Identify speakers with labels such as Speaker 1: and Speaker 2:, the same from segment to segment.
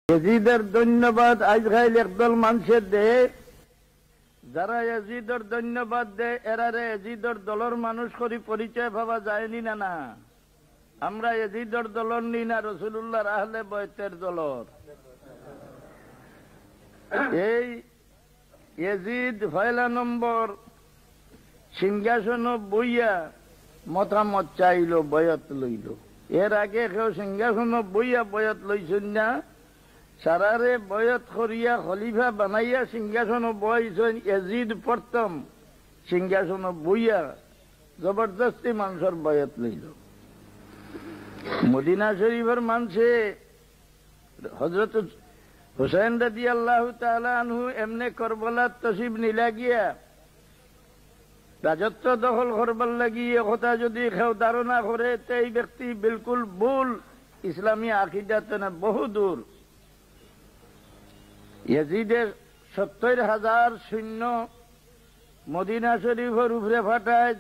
Speaker 1: ইয়াজিদের ধন্যবাদ আজকাল একদল মানুষের দেহে, যারা ইয়াজিদের ধন্যবাদ দেয় এরারে ইয়াজিদের দলের মানুষ করি পরিচয় পাওয়া যায়নি না। না, আমরা ইয়াজিদের দলর নি না, রাসূলুল্লাহর আহলে বাইতের দলর। এই ইয়াজিদ পয়লা নম্বর সিংহাসন বইয়া মতামত চাইল, বয়ত লইল। এর আগে কেউ সিংহাসন বইয়া বয়ত লইছেন না, সারারে বয়ত করিয়া খলিফা বানাইয়া সিংহাসন বইছেন। ইয়াজিদ প্রথম সিংহাসন বইয়া জবরদস্তি মানুষের বয়ত লইল। মদিনা শরীফের মানুষে হযরত হুসাইন রাদিয়াল্লাহু তাআলা আনহু এমনে করবলাত তশরিফ নিলা গিয়া রাজত্ব দখল করবার লাগিয়ে কথা যদি কেউ ধারণা করে তো এই ব্যক্তি বিলকুল ভুল, ইসলামী আকিদাতে না বহু দূর। ইয়াজিদের 70,000 সৈন্য মদিনা শরীফের উপরে ফাটায়,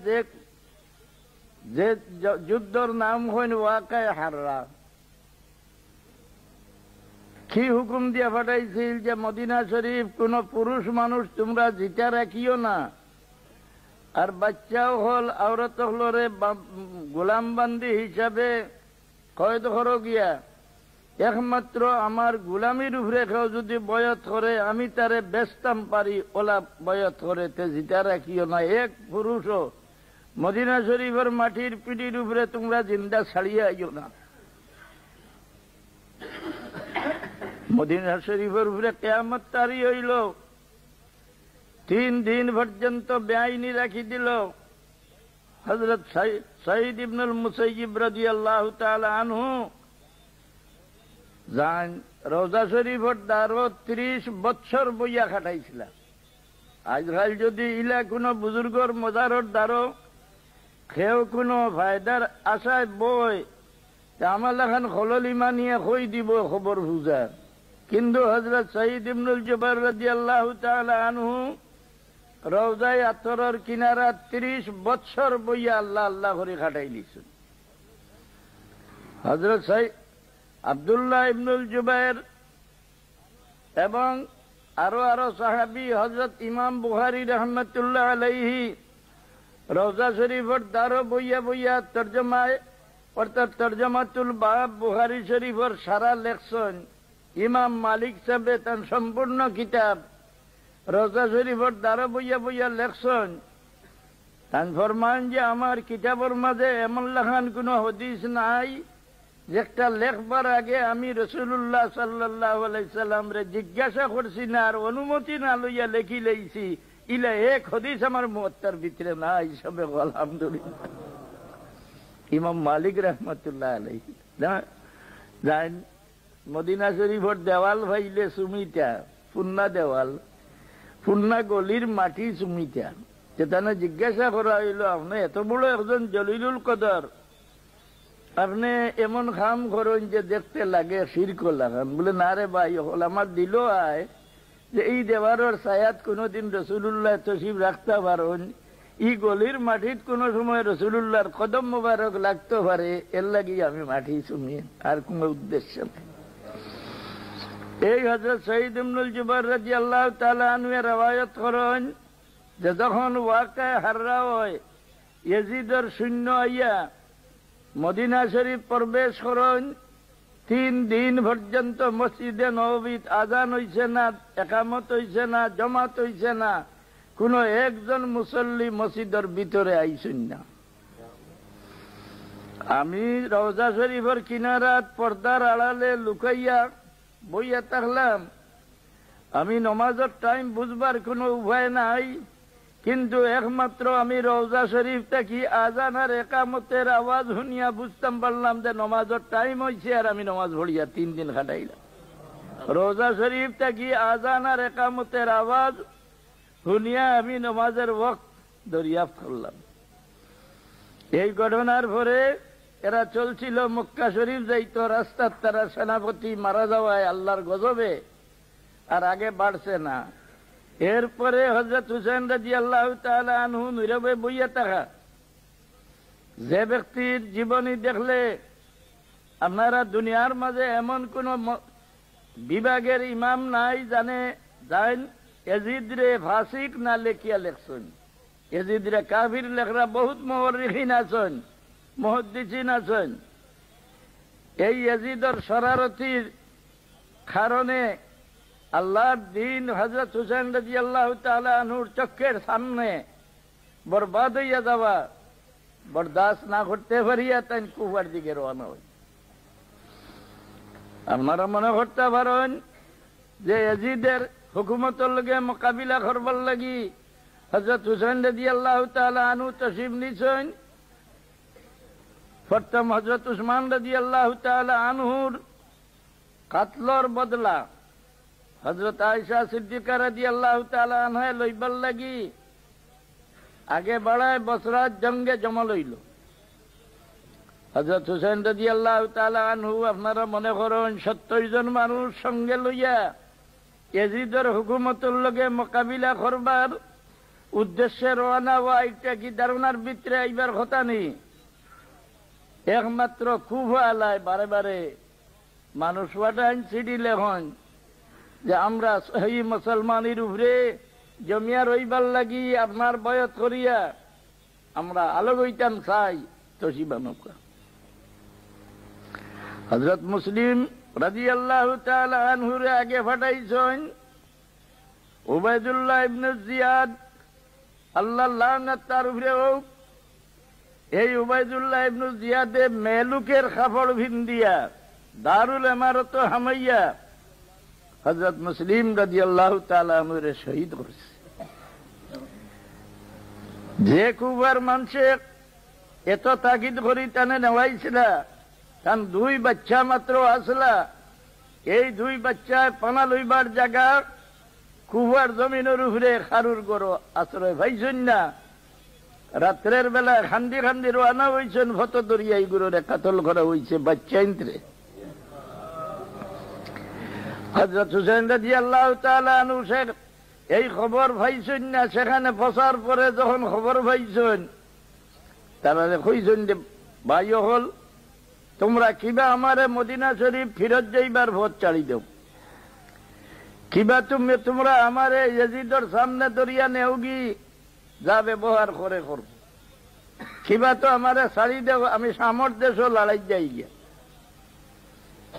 Speaker 1: যে যুদ্ধর নাম হইন ওয়াকায়ে হাররা। কি হুকুম দিয়া ফাটাইছিল যে মদিনা শরীফ কোন পুরুষ মানুষ তোমরা জিতা রাখিও না, আর বাচ্চাও হল আওরত হলরে গোলামবান্দি হিসাবে কয়েদ করো গিয়া, একমাত্র আমার গোলামির উপরে কেউ যদি বয়ত করে আমি তারে বেচতাম পারি, ওলা বয়ত করে তে জিতা রাখিও না। এক পুরুষও মদিনা শরীফের মাটির পিঠির উপরে তোমরা জিন্দা ছাড়িয়ে আইও না। মদিনা শরীফের উপরে কিয়ামত তারি হইল, 3 দিন পর্যন্ত বেআইনি রাখি দিল। হযরত সাঈদ ইবনুল মুসাইয়িব রাদিয়াল্লাহু তাআলা আনহু যান রওজা শরীফের দ্বারো 30 বছর বইয়া খাটাইছিল। আজকাল যদি ইলা কোনো বুজুর্গর মজারর দ্বারো কেউ কোনো ফায়দার আশায় বই, আমার এখন খললিমা নিয়ে কই দিব খবর বুঝার। কিন্তু হযরত সাঈদ ইবনুল জুবাইর রাদিয়াল্লাহু তাআলা আনহু রওজায় আতরের কিনারা 30 বছর বইয়া আল্লাহ আল্লাহ করে খাটাই দিয়েছেন। হযরত আব্দুল্লাহ ইবনুল জুবাইর এবং আরো সাহাবী হযরত ইমাম বুখারী রাহমাতুল্লাহ আলাইহি রওজা শরীফের দ্বারো বইয়া বইয়া তরজমায় অর্থাৎ তরজমাতুল বাব বুখারী শরীফের সারা লেখছেন। ইমাম মালিক সাহেব তার সম্পূর্ণ কিতাব রওজা শরীফের দ্বারা বইয়া বইয়া লেখছেন। তান ফরমান যে আমার কিতাবের মাঝে এমন লেখান কোন হাদিস নাই যেটা লেখবার আগে আমি রাসূলুল্লাহ সাল্লাল্লাহু আলাইহি সাল্লাম রে জিজ্ঞাসা করছি না আর অনুমতি না লইয়া লেখি লইছি। ইলা এক হাদিস আমার মুয়াত্তার ভিতরে নাই। সবে আলহামদুলিল্লাহ। ইমাম মালিক রাহমাতুল্লাহ আলাইহি জান মদিনা শরীফের দেওয়াল ভাইলে সুমিটা পুন্না দেওয়াল, পুন্না গলির মাটি সুমিটা। যেখানে জিজ্ঞাসা করা হইল আপনি এত বড় একজন জলিলুল কদর, আপনি এমন কাম করেন যে দেখতে লাগে শিরক লাগান। বলে না রে ভাই, হল আমার দিল আয় যে এই দেওয়ারের ছায়াত কোনদিন রাসূলুল্লাহ তশরিফ রাখতে পারেন, ই গলির মাটিত কোন সময় রাসূলুল্লাহর কদম মোবারক লাগতে পারে, এর লাগি আমি মাটি সুমি, আর কোন উদ্দেশ্য নেই। এই হযরত সাঈদ ইবনুল জুবাইর রাদিয়াল্লাহু তাআলা আনহু রওয়ায়াত করেন যে যখন ওয়াকায়ে হাররা হয়, ইয়াজিদের সৈন্য আইয়া মদিনা শরীফ প্রবেশ করেন। 3 দিন পর্যন্ত মসজিদে নববীত আযান হইছে না, একামত হইছে না, জামাত হইছে না, কোন একজন মুসল্লি মসজিদের ভিতরে আইছেন না। আমি রওজা শরীফের কিনারাত পর্দার আড়ালে লুকাইয়া বইয়া থাকলাম। আমি নমাজের টাইম বুঝবার কোনো উপায় নাই, কিন্তু একমাত্র আমি রওজা শরীফ থেকে আযান আর একামতের আওয়াজ শুনিয়া বুঝতাম পারলাম যে নমাজের টাইম হয়েছে, আর আমি নমাজ পড়িয়া 3 দিন খাটাইলাম। রওজা শরীফ থেকে আযান আর একামতের আওয়াজ শুনিয়া আমি নমাজের ওয়াক্ত দরিয়াফত করলাম। এই ঘটনার পরে এরা চলছিল মক্কা শরীফ যাইতো, রাস্তার তারা সেনাপতি মারা যাওয়ায় আল্লাহর গজবে আর আগে বাড়ছে না। এরপরে হযরত হুসাইন রাদিয়াল্লাহু তাআলা আনহু নীরবে বইয়া থাকা। যে ব্যক্তির জীবনী দেখলে আপনারা দুনিয়ার মাঝে এমন কোন বিভাগের ইমাম নাই জানে জান এজিদ রে ফাসিক না লেখিয়া লেখছেন। এজিদ রে কাফির লেখরা বহুত মুহাররিখিন আছেন, মুহাদ্দিসিন আছেন। এই এজিদর শরারতির কারণে আল্লাহর দিন হযরত হুসাইন রাদিয়াল্লাহু তাআলা আনহুর চোখের সামনে বরবাদ হইয়া যাওয়া বরদাস্ত না করতে পারিয়া তাই কুফার দিকে রওনা হই। আপনারা মনে করতে পারেন যে এজিদের হুকুমতের লগে মোকাবিলা করবার লাগি হযরত হুসাইন রাদিয়াল্লাহু তাআলা আনহু তশরিফ নিছেন। প্রথম হযরত উসমান রাদিয়াল্লাহু তাআলা আনহুর কাতলর বদলা হযরত আয়েশা সিদ্দিকা রাদিয়াল্লাহু তাআলা আনহা লইবার লাগি আগে বাড়ায় বসরাত জঙ্গে জমা লইল। হযরত হুসাইন রাদিয়াল্লাহু তাআলা আনহু আপনারা মনে করেন 70 জন মানুষ সঙ্গে লইয়া এজিদের হুকুমতের লগে মোকাবিলা করবার উদ্দেশ্যে রওনা হওয়া এটা কি ধারণার ভিতরে আইবার কথা নেই। একমাত্র কুফা আলায় বারে বারে মানুষ পাঠান চিঠি লেখন যে আমরা সহি মুসলমানের উপরে জমিয়া রইবার লাগি আপনার বয়ত করিয়া আমরা আলোক হইতাম চাই তসিবা নৌকা। হযরত মুসলিম রাদিয়াল্লাহু তাআলা আনহুরে আগে পাঠাইছেন উবাইদুল্লাহ ইবনে জিয়াদ আল্লাহ লানত তার উপরে হোক। এই উবাইদুল্লাহ ইবনে জিয়াদে মেলুকের কাপড় ভিন্দিয়া দারুল ইমারত হামাইয়া হযরত মুসলিম রাদিয়াল্লাহু তাআলা আনহুরে শহীদ করেছে। যে কুফার মানুষে এত তাগিদ করি টানে নেওয়াইছিল তান 2 বাচ্চা মাত্র আসলা। এই 2 বাচ্চায় পানা লইবার জায়গা কুফার জমিনের উপরে খারুর গড় আশ্রয় পাইছেন না। রাত্রের বেলায় খান্দি খান্দি রওনা হয়েছেন ভত দরিয়াই গুরুরে কাতল করা হয়েছে বাচ্চা ইন্দ্রে। হযরত হুসাইন রাদিয়াল্লাহু তাআলা আনহু এই খবর পাইছেন না। সেখানে পৌঁছার পরে যখন খবর পাইছেন তারা কইছেন যে ভাই হল তোমরা কিবা আমারে মদিনা শরীফ ফিরত যাইবার ভোট চাড়ি দেও, কিবা তোমরা আমারে ইয়াজিদের সামনে দরিয়া নেওগি যা ব্যবহার করে করব, কিবা তো আমারে ছাড়ি দেও আমি সামর্থ্য লড়াই যাই গিয়া।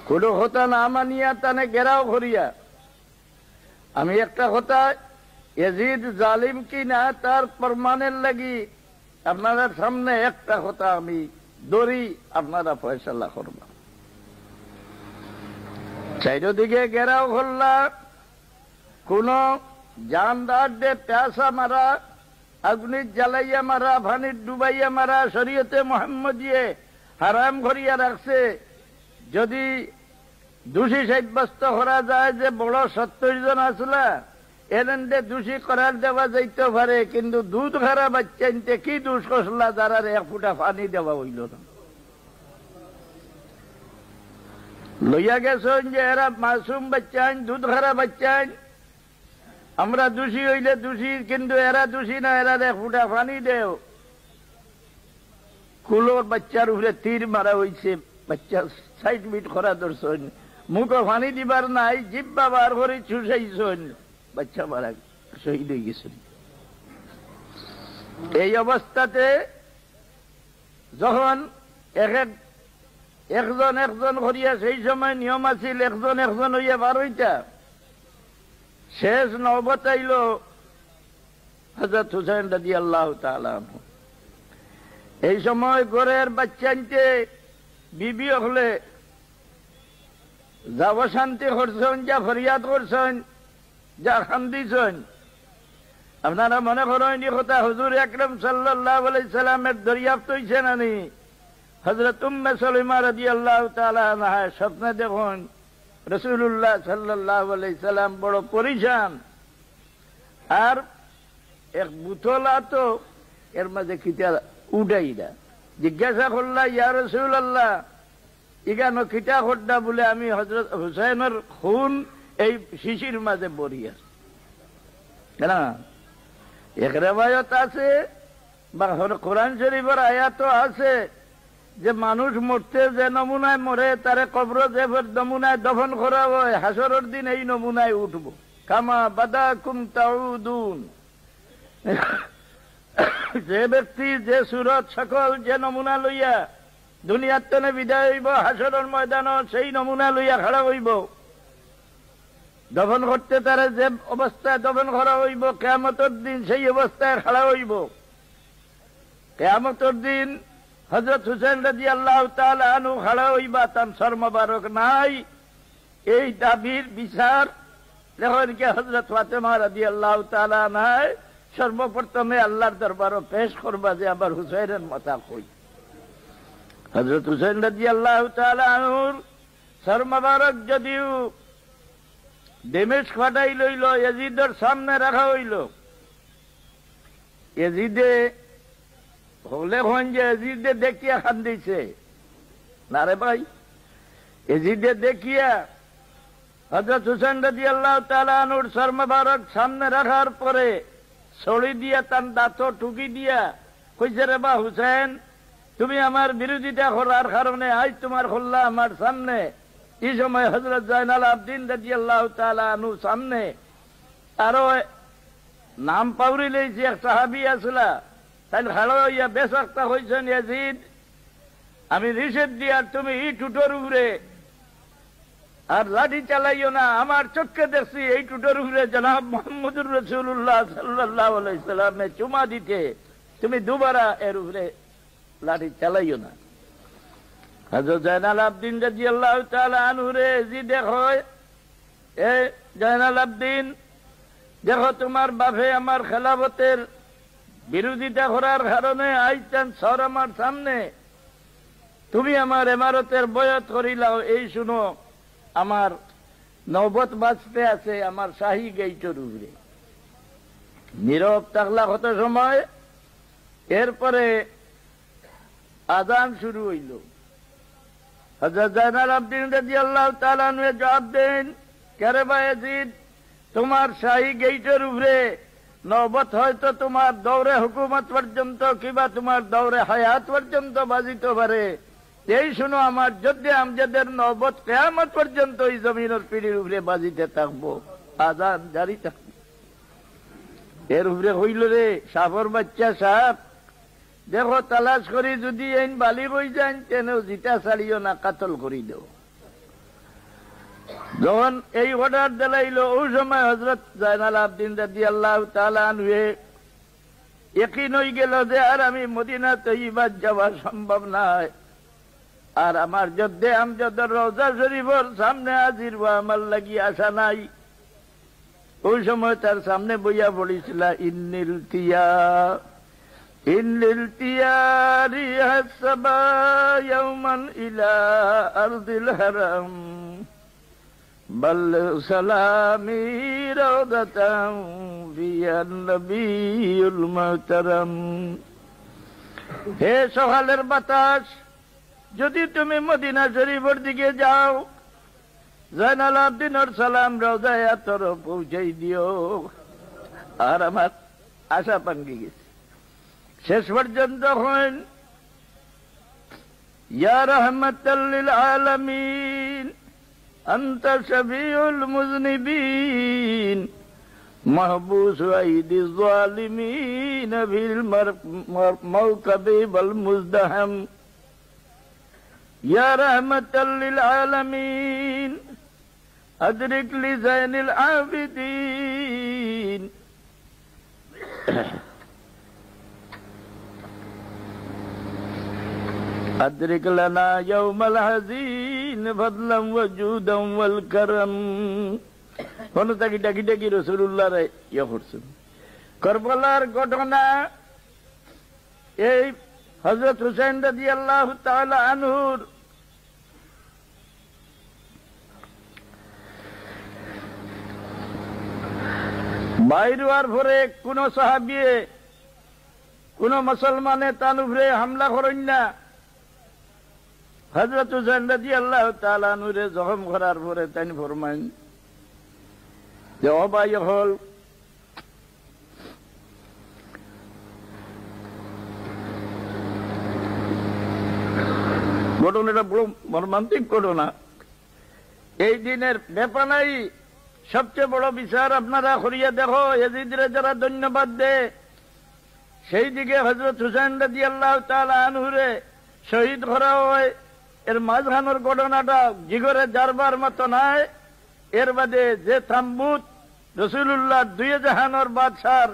Speaker 1: কোনো কথা না মানিয়া তানে গেরাও করিয়া আমি একটা কথা ইয়াজিদ জালিম কি না তার প্রমাণের লাগি আপনাদের সামনে একটা কথা আমি দড়ি আপনারা ফয়সালা করবা। চারিদিকে গেরাও করলা, কোন জানদার দে প্যাসা মারা, আগুনি জ্বালাইয়া মারা, ভানির ডুবাইয়া মারা শরীয়তে মুহাম্মদিয়ে হারাম করিয়া রাখছে। যদি দোষী সাব্যস্ত করা যায় যে বড় 70 জন আসলা এনে দোষী করার দেওয়া যাইতে পারে, কিন্তু দুধ খারা বাচ্চা নিতে কি দোষ করলা যারা 1 ফুটা পানি দেওয়া হইল না। লইয়া গেছেন যে এরা মাসুম বাচ্চান, দুধ খারা বাচ্চান, আমরা দোষী হইলে দোষী, কিন্তু এরা দোষী না, এরা 1 ফুটা পানি দেও। কুলোর বাচ্চার উপরে তীর মারা হয়েছে, বাচ্চা 60 মিনিট করা ধরছেন, মুখে পানি দিবার নাই, জিব্বা বার করে চুষাইছেন, বাচ্চা মারা শহীদ হয়ে গেছেন। এই অবস্থাতে যখন একজন একজন করিয়া, সেই সময় নিয়ম আছিল একজন একজন হইয়া 12টা, শেষ নওবত আইল হযরত হুসাইন রাদিয়াল্লাহু তাআলা আনহু। এই সময় ঘরের বাচ্চানতে বিবি হলে যা অশান্তি করছেন, যা ফরিয়াদ করছেন, যা কান্দিছেন, আপনারা মনে করেন এই কথা হুজুর আকরাম সাল্লাল্লাহু আলাইহি সাল্লামের দরিয়াপ্ত হইছে না নি? হযরত উম্মে সালামা রাদিয়াল্লাহু তাআলা আনহা স্বপ্নে দেখুন রাসূলুল্লাহ সাল্লাল্লাহু আলাইহি সাল্লাম বড় পরিশান, আর এক বুতলা তো এর মাঝে কিটা উডাইরা জিজ্ঞাসা করলা, ইয়া রাসূলুল্লাহ ইগানো কিটা খড্ডা বলে? আমি হযরত হুসাইনের খুন এই শিশির মাঝে বরিয়া না। এক রেওয়ায়ত আছে বা কোরআন শরীফের আয়াত আছে যে মানুষ মরতে যে নমুনায় মরে তারে কবর যে নমুনায় দফন করা হয়, হাসরের দিন এই নমুনায় উঠব। কামা বাদাকুম তাউদুন। যে ব্যক্তি যে সুরত সকল যে নমুনা লইয়া দুনিয়ার তনে বিদায় হইব, হাসরের ময়দান সেই নমুনা লইয়া খাড়া হইব। দফন করতে তারা যে অবস্থায় দফন করা হইব, কিয়ামতের দিন সেই অবস্থায় খাড়া হইব। কিয়ামতের দিন হযরত হুসাইন রাদিয়াল্লাহু তাআলা আনহু খাড়া হইবা, তার সর মোবারক নাই। এই দাবির বিচার দেখেন কি হযরত ফাতেমা রাদিয়াল্লাহু তাআলা নাই সর্বপ্রথমে আল্লাহর দরবারে পেশ করবা যে আবার হুসাইনের মাথা কই। হযরত হুসাইন রাদিয়াল্লাহু তাআলা আনহুর সর মোবারক যদিও দেমেশ ফাটাই লইল, ইয়াজিদের সামনে রাখা হইল। ইয়াজিদে হলে হন যে ইয়াজিদে দেখিয়া কান্দিছে না রে ভাই। ইয়াজিদে দেখিয়া হযরত হুসাইন রাদিয়াল্লাহু তাআলা আনহুর সর মোবারক সামনে রাখার পরে ছড়ি দিয়া তার দাঁত টুকি দিয়া কইছে, রে বা হুসাইন, তুমি আমার বিরোধিতা করার কারণে আজ তোমার খোল্লা আমার সামনে। এই সময় হযরত জাইনাল আবদিন রাদিয়াল্লাহু তাআলা আনহু সামনে আরো নাম পাউরি লইছে এক সাহাবী আসলা, তাই খাড়া হইয়া বেসাক্তা হইছেন, ইয়াজিদ আমি নিষেধ দিয়া তুমি এই টুটোর উপরে আর লাঠি চালাইও না। আমার চোখকে দেখছি এই টুটোর উপরে জনাব মুহাম্মদুর রাসূলুল্লাহ সাল্লাল্লাহু আলাইহি সাল্লামে চুমা দিতে, তুমি দুবারা এর উপরে লাঠি চালাইও না। হযরত জাইনাল আবদিন রাদিয়াল্লাহু তাআলা আনহু রে জি দেখো, এ জাইনাল আবদিন, দেখো তোমার বাপে আমার খেলাফতের বিরোধিতা করার কারণে আইতেন সর আমার সামনে, তুমি আমার ইমারতের বয়াত করিলাও। এই শুনো, আমার নবত বাঁচতে আছে আমার শাহী গেইটের উপরে। নীরব থাকলা কত সময়, এরপরে আযান শুরু হইল। হযরত জাইনাল আবদিন রাদিয়াল্লাহু তাআলা আনহু জবাব দেন, কে ভাই ইয়াজিদ, তোমার শাহী গেইটের উপরে নবত হয়তো তোমার দৌরে হুকুমত পর্যন্ত কিংবা তোমার দৌরে হায়াত পর্যন্ত বাজিতে পারে। এই শুনো, আমার যুদ্ধে আমজাদের নবত কিয়ামত পর্যন্ত এই জমিনের পিড়ির উপরে বাজিতে থাকবো, আযান জারি থাকবে। এর উপরে হইল রে সাপর বাচ্চা সাপ, দেখো তালাশ করি যদি এই বালি বই যান কেন জিতা ছাড়িও না, কাতল করি দেও। যখন এই অর্ডার দিলাইল, ওই সময় হযরত জাইনাল আবদিন রাদিয়াল্লাহু তাআলা আনহু ইয়াকিন হই গেল যে আর আমি মদিনা তৈয়বা যাওয়া সম্ভব নয়, আর আমার যুদ্ধে আমজাদের রওজা শরীফের সামনে হাজির হওয়া আমার লাগি আশা নাই। ওই সময় তার সামনে বইয়া পড়েছিল, ইন্নিল তিয়ারি হাসবা ইয়াওমান ইলা আরদিল হারাম বাল সালামি রাওদাতাম বিয়ান নবিয়ুল মুহতারাম। হে সকালের বাতাস, যদি তুমি মদিনা শরীফের দিকে যাও, জাইনাল আবদিনের সালাম রওজায় আতর পৌঁছাই দিও। আর আমার আশা ভাঙ্গি গেছে। শেষ পর্যন্ত হন, ইয়া রাহমাতাল লিল আলামিন আনতা শাফিউল মুযনিবিন মাহবুস আইদি যালিমিন বিল মাওকাবি ওয়াল মুজদাহাম। ইয়া রাহমাতাল লিল আলামিন আদরিক লি যাইনিল আবিদিন أدرك لنا يوم الحزين فضلا وجودا والكرم। কোন তাকি ডাকি ডাকি রাসূলুল্লাহ রে ইয়া করছেন। কারবালার ঘটনা, এই হযরত হুসাইন রাদিয়াল্লাহু তাআলা আনহুর বাইর হওয়ার পরে কোন সাহাবী কোন মুসলমানে তার উপরে হামলা করেন না। হযরত হুসাইন রাদিয়াল্লাহু তাআলা আনহুরে জখম করার পরে তাই ফরমান যে ও ভাই হল, ঘটনাটা বড় মর্মান্তিক ঘটনা। এই দিনের বেপানাই সবচেয়ে বড় বিচার আপনারা করিয়া দেখো, এজিদরে যারা ধন্যবাদ দেয় সেই দিকে হযরত হুসাইন রাদিয়াল্লাহু তাআলা আনহুরে শহীদ করা হয়। এর মাঝখানের ঘটনাটা জিগরে যারবার মতো নাই। এর বাদে যে তাম্বুত রাসূলুল্লাহ দুই জাহানের বাদশার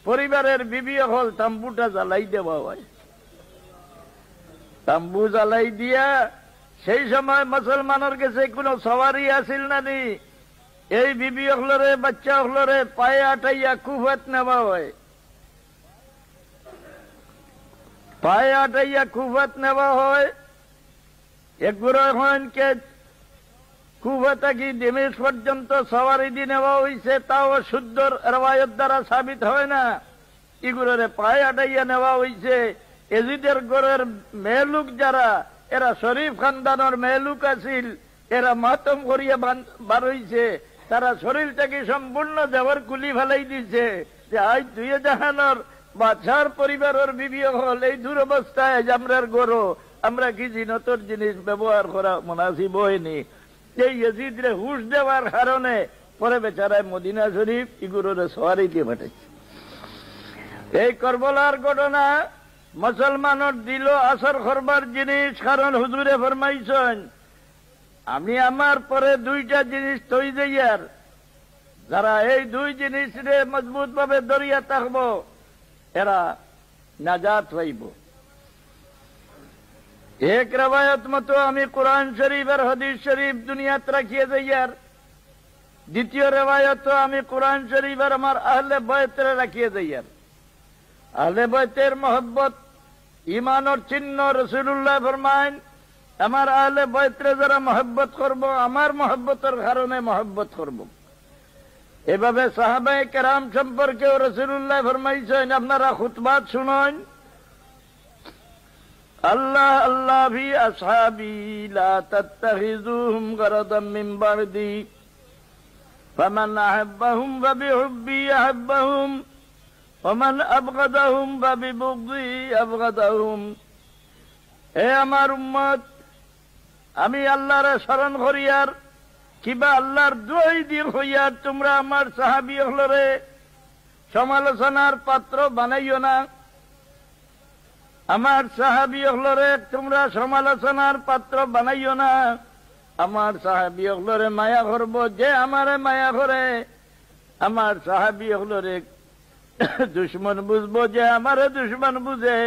Speaker 1: পরিবারের বিবি হল তাম্বুটা জ্বালাই দেওয়া হয়। তাম্বু জ্বালাই দিয়া সেই সময় মুসলমানের কাছে কোনো সওয়ারি আসিল না নি, এই বিবি হলরে বাচ্চা হলরে পায়ে আটাইয়া কুফাত নেওয়া হয়। পায়ে আটাইয়া কুফাত নেওয়া হয়। একগুলো এখন কে কুফা থাকি ডিমেশ পর্যন্ত সওয়ারি দিয়ে নেওয়া হয়েছে, তাও শুদ্ধ রেওয়ায়ত দ্বারা সাবিত হয় না। এগুলোরে পায়ে আটাইয়া নেওয়া হয়েছে। এজিদের গড়ের মেয়েলুক যারা, এরা শরীফ খানদানের মেয়েলুক আছিল, এরা মাতম করিয়া বার হইছে। তারা শরীর থেকে সম্পূর্ণ দেওয়ার কুলি ফেলাই দিছে যে আজ দুই জাহানের বাদশার পরিবারের বিবি হল এই দুরবস্থায় আমরার গড়ো, আমরা কি জিনতর জিনিস ব্যবহার করা মুনাসিব হয়নি। এই ইয়াজিদরে হুশ দেওয়ার কারণে পরে বেচারায় মদিনা শরীফ ইগুলোরে সওয়ারি দিয়ে পাঠাইছে। এই করবলার ঘটনা মুসলমানের দিল আসর করবার জিনিস, কারণ হুজুরে ফরমাইছেন আমি আমার পরে দুইটা জিনিস তৈ যাইয়ার, যারা এই দুই জিনিসরে মজবুত ভাবে ধরিয়া থাকব এরা নাজাত পাইব। এক রেওয়ায়ত মতো আমি কোরআন শরীফ আর হাদিস শরীফ দুনিয়াত রাখিয়ে যাইয়ার, দ্বিতীয় রেওয়ায়ত আমি কোরআন শরীফ আর আমার আহলে বয়তরে রাখিয়ে যাইয়ার। আহলে বয়তের মহব্বত ইমানের চিহ্ন। রাসূলুল্লাহ ফরমায়েন আমার আহলে বয়তরে যারা মহব্বত করব, আমার মহব্বতের কারণে মহব্বত করব। এভাবে সাহাবায়ে কেরাম সম্পর্কেও রাসূলুল্লাহ ফরমাইছেন, আপনারা খুতবাত শুনেন, আল্লাহ আল্লাহ ফি আসহাবি লা তাত্তাখিযুহুম গরাদাম মিন বারদি ফামান আহাব্বাহুম ফাবিহুব্বি আহাব্বাহুম ওমান আবগাদাহুম ফাবিবুগদি আবগাদাহুম। হে আমার উম্মত, আমি আল্লাহর স্মরণ করিয়ার কিবা আল্লাহর দোয়াই দিয়ে হইয়ার তোমরা আমার সাহাবী হলরে সমালোচনার পাত্র বানাইও না। আমার সাহাবী হলরে তোমরা সমালোচনার পাত্র বানাইও না। আমার সাহাবী হলরে মায়া করব যে আমারে মায়া করে, আমার সাহাবী হলরে দুশ্মন বুঝবো যে আমারে দুশ্মন বুঝে।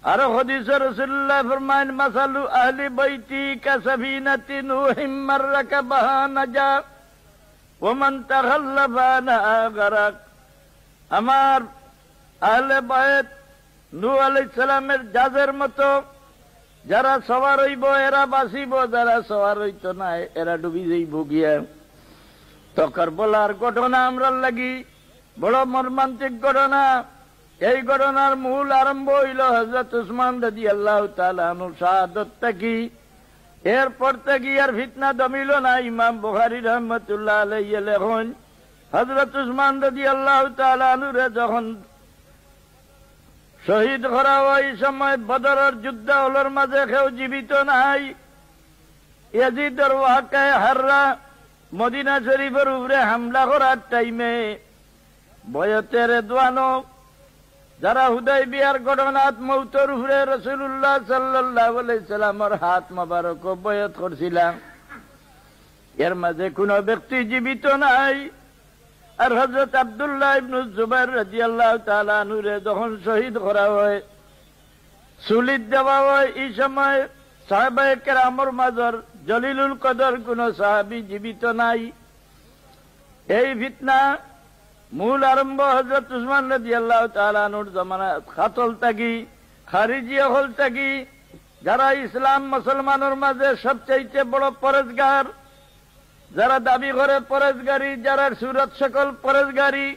Speaker 1: আর হাদিসে রাসূলুল্লাহ ফরমায়েন মাসালু আহলি বাইতি কাসাফিনাতিন নূহিম মাররাকাবাহা নাজা ওয়া মান তাখাল্লাফা আনহা গারাক। আমার আহলে বাইত নূহ আলাইহিস সালামের জাহাজের মতো, যারা সওয়ার হইব এরা বাঁচিব, যারা সওয়ার হইত না এরা ডুবি যাইব গিয়া। তো কারবালার ঘটনা আমরা লাগি বড় মর্মান্তিক ঘটনা। এই ঘটনার মূল আরম্ভ হইল হযরত উসমান রাদিয়াল্লাহু তাআলা আনহুর শাহাদাত থেকে। এরপর থেকে আর ফিতনা দমিল না। ইমাম বুখারী রাহমাতুল্লাহ আলাইহি লেখেন হযরত উসমান রাদিয়াল্লাহু তাআলা আনহুরে যখন শহীদ করা হয়, এই সময় বদরের যুদ্ধ হলোর মাঝে কেউ জীবিত নাই। ইয়াজিদের ওয়াকায়ে হাররা মদিনা শরীফের উপরে হামলা করার টাইমে বয়তের রেদওয়ানো যারা হুদাইবিয়ার ঘটনাত মৌতের উপরে রাসূলুল্লাহ সাল্লাল্লাহু আলাইহি সাল্লামের হাত মোবারক বয়ত করছিলাম, এর মাঝে কোন ব্যক্তি জীবিত নাই। আর হযরত আব্দুল্লাহ ইবনে জুবাইর রাদিয়াল্লাহু তাআলা আনহুরে যখন শহীদ করা হয়, সুলিদ দেওয়া হয়, এই সময় সাহাবায়ে কেরামের মাঝের জলিলুল কদর কোন সাহাবী জীবিত নাই। এই ফিতনা মূল আরম্ভ হযরত উসমান রাদিয়াল্লাহু তাআলা আনহুর জামানা খাতল থাকি, খারিজিয়া হল থাকি, যারা ইসলাম মুসলমানের মাঝে সবচেয়ে বড় পরেজগার, যারা দাবি করে পরেজগারি, যারা সুরত সকল পরেজগারি,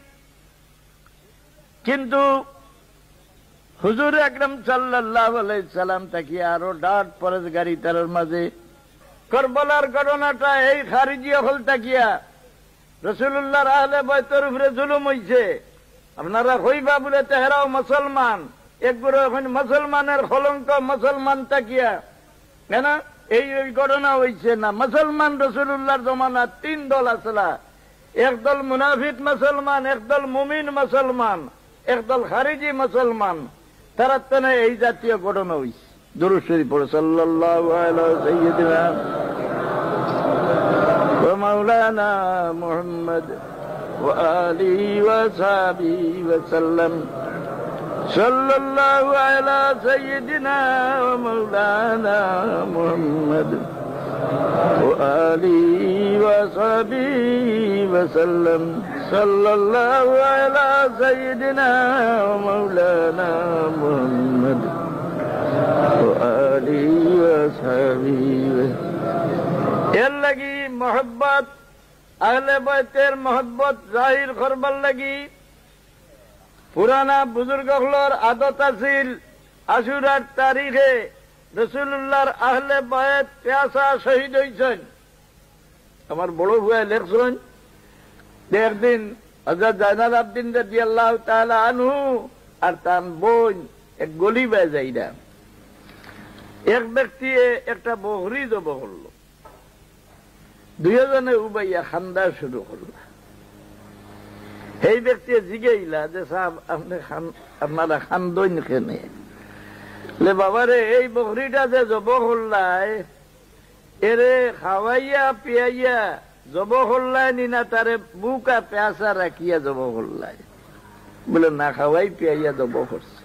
Speaker 1: কিন্তু হুজুর আকরাম সাল্লাল্লাহু আলাইহি সাল্লাম থাকি আরো ডাট পরেজগারি তার মাঝে। কারবালার ঘটনাটা এই খারিজিয়া হল থাকিয়া রাসূলুল্লাহর আহলে বাইতের উপরে জুলুম হইছে। আপনারা হইবা বলে তেহরাও মুসলমান, একগুলো এখন মুসলমানের কলঙ্ক মুসলমান তাকিয়া কেন এই ঘটনা হয়েছে না। মুসলমান রাসূলুল্লাহর জমানা 3 দল আসলা, একদল মুনাফিক মুসলমান, একদল মুমিন মুসলমান, একদল খারিজি মুসলমান। তারা তেনে এই জাতীয় ঘটনা হয়েছে। দুরূদ শরীফ পড়ে সাল্লাল্লাহু আলাইহি সাইয়্যিদিনা ওয়া মাওলানা মুহাম্মদ ওয়া আলিহি ওয়া সাহবিহি ওয়া সাল্লাম। সাল্লাল্লাহু আলা সাইয়্যিদিনা ওয়া মাওলানা মুহাম্মদ ওয়া আলিহি ওয়া সাহবিহি ওয়া সাল্লাম। সাল্লাল্লাহু আলা সাইয়্যিদিনা ওয়া মাওলানা মুহাম্মদ ওয়া আলিহি ওয়া সাহবিহি। এর লাগি মোহব্বত আহলে বাইতের মোহব্বত জাহির করবার লাগি পুরানা বুজুর্গগুলোর আদত আছিল আশুরার তারিখে রাসূলুল্লাহর আহলে বাইত পেয়াসা শহীদ হয়েছেন। আমার বড় ভুয়া লেখছেন একদিন হযরত জাইনাল আবদিন রাদিয়াল্লাহু তাআলা আনহু আর তার বোন এক গলি বাই যাইরা এক ব্যক্তি একটা বকরি জব করল। দুইজনে উবাইয়া খান্দা শুরু করল। এই ব্যক্তি জিগাইলা যে সাহেব আপনারা খান্দন কেনে? বাবারে এই বকরিটা যে জব করলাই এরে খাওয়াইয়া পিয়াইয়া জব করলাই নিনা তারে বুকা পেয়াসা রাখিয়া জব করলাই? বলে না, খাওয়াই পিয়াইয়া জব করছে।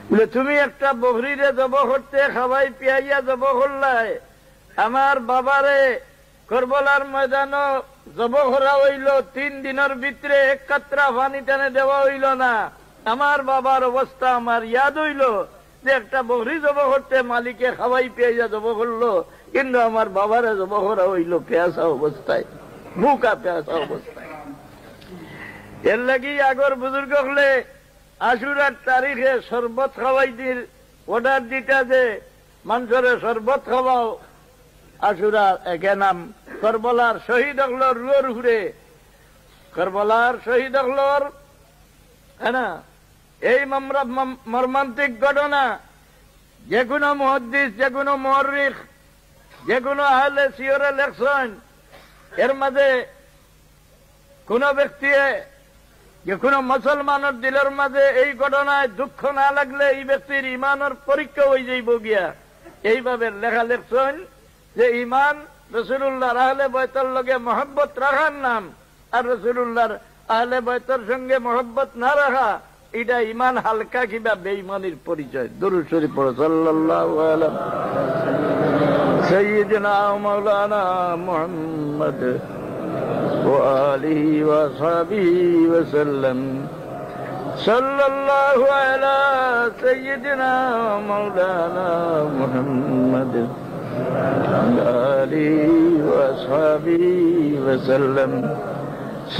Speaker 1: বলে তুমি একটা বকরিরে জব করতে খাওয়াই পিয়াইয়া জব করলাই, আমার বাবারে করবলার ময়দান জব করা হইল 3 দিনের ভিতরে 1 কাতরা পানি টানে দেওয়া হইল না। আমার বাবার অবস্থা আমার ইয়াদ হইল যে একটা বকরি জব করতে মালিকে খাওয়াই পেঁয়াজা জব করলো, কিন্তু আমার বাবারে জব করা হইল পেঁয়াসা অবস্থায়, মুখা পেঁয়াসা অবস্থায়। এর লাগি আগর বুজুর্গ হলে আশুরার তারিখে শরবত খাওয়াই দির অর্ডার দিতা যে মানুষের শরবত খাওয়াও। আশুরা একে নাম করবলার শহীদ হকলর রুয়োর ঘুরে করবলার শহীদ হকলর হ্যাঁ এই মর্মান্তিক ঘটনা যে কোনো মুহাদ্দিস, যে কোনো মুআররিখ, যে কোনো আহলে সিয়রে লেখছেন। এর মাঝে কোন ব্যক্তি যে কোনো মুসলমানের দিলের মাঝে এই ঘটনায় দুঃখ না লাগলে এই ব্যক্তির ইমানের পরীক্ষা হয়ে যাইব গিয়া। এইভাবে লেখা লেখছেন যে ইমান রাসূলুল্লাহর আহলে বাইতের লগে মহব্বত রাখার নাম, আর রাসূলুল্লাহর আহলে বাইতের সঙ্গে মহব্বত না রাখা এটা ইমান হালকা কিংবা বেঈমানির পরিচয়। দুরূদ শরীফ পড়ো সাল্লাল্লাহু আলাইহি সাইয়্যিদিনা মাওলানা মুহাম্মদ ওয়া আলিহি ওয়া সাহবিহি ওয়া সাল্লাম। সাল্লাল্লাহু আলা সাইয়্যিদিনা মাওলানা মুহাম্মদ آله وأصحابه وسلم.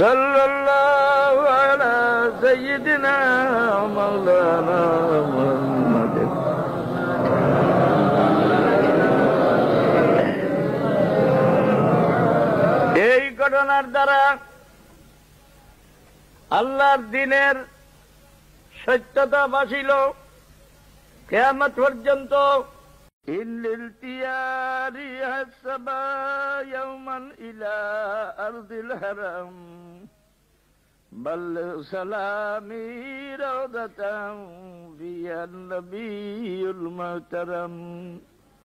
Speaker 1: صلى الله على سيدنا مولانا محمد. এই ঘটনার দ্বারা আল্লাহর দ্বীনের সত্যতা বাসিল কিয়ামত পর্যন্ত। ইল্লিলতিয়ারি হাসবা ইয়াওমান ইলা আরদিল হারাম বাল সালামি রাওদাতাম বিয়ান নবিয়ুল মুহতারাম।